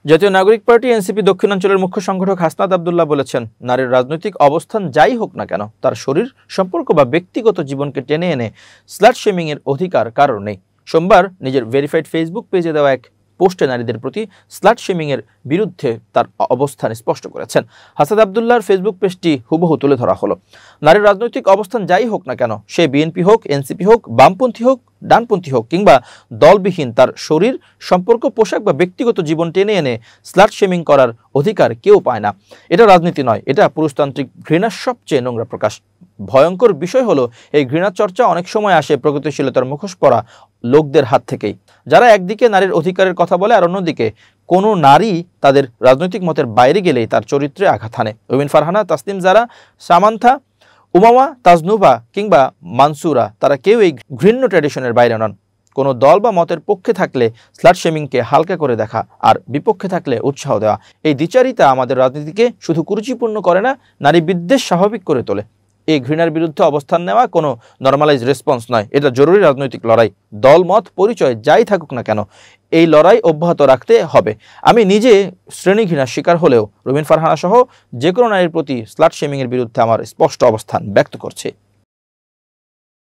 জাতীয় নাগরিক party NCP দক্ষিণাঞ্চলের মুখ্য সংগঠক হাসনাত আব্দুল্লাহ বলেছেন, নারীর রাজনৈতিক অবস্থান যাই হোক না কেন, তার শরীর, সম্পর্ক বা ব্যক্তিগত জীবনকে টেনে এনে স্ল্যাট শেমিং এর অধিকার কারোর নেই। সোমবার নিজের ভেরিফাইড ফেসবুক পেজে দেওয়া এক পোস্টে নারীদের প্রতি স্ল্যাট শেমিং এর বিরুদ্ধে তার অবস্থান স্পষ্ট করেছেন। হাসনাত আব্দুল্লাহর ফেসবুক পেজটি হুবহু তুলে ধরা হলো। নারীর রাজনৈতিক অবস্থান যাই হোক না কেন, সে বিএনপি হোক, এনসিপি হোক, বামপন্থী হোক, ডানপন্থী হোক কিংবা দলবিহীন, তার শরীর, সম্পর্ক, পোশাক বা ব্যক্তিগত জীবন টেনে এনে স্ল্যাট শেমিং করার অধিকার কেউ পায় না। এটা রাজনীতি নয়, এটা পুরুষতান্ত্রিক ঘৃণার সবচেয়ে নোংরা প্রকাশ। ভয়ঙ্কর বিষয় হলো, এই ঘৃণা চর্চা অনেক সময় আসে প্রগতিশীলতার মুখোশ পরা লোকদের হাত থেকেই, যারা একদিকে নারীর অধিকারের কথা বলে আর অন্যদিকে কোনো নারী তাদের রাজনৈতিক মতের বাইরে গেলেই তার চরিত্রে আঘাত হানে। রুমিন ফারহানা, তাসনিম জারা, সামান্থা, উমামা, তাজনুভা কিংবা মানসুরা, তারা কেউ এই ঘৃণ্য ট্র্যাডিশনের বাইরে নন। কোনো দল বা মতের পক্ষে থাকলে স্ল্যাট শেমিংকে হালকা করে দেখা আর বিপক্ষে থাকলে উৎসাহ দেওয়া, এই দ্বিচারিতা আমাদের রাজনীতিকে শুধু কুরুচিপূর্ণ করে না, নারী বিদ্বেষ স্বাভাবিক করে তোলে। এই ঘৃণার বিরুদ্ধে অবস্থান নেওয়া কোনো নর্মালাইজ রেসপন্স নয়, এটা জরুরি রাজনৈতিক লড়াই। দল, মত, পরিচয় যাই থাকুক না কেন, এই লড়াই অব্যাহত রাখতে হবে। আমি নিজে শ্রেণী ঘৃণার শিকার হলেও রুমিন ফারহানা সহ যে কোনো নারীর প্রতি স্ল্যাট শেমিংয়ের বিরুদ্ধে আমার স্পষ্ট অবস্থান ব্যক্ত করছি।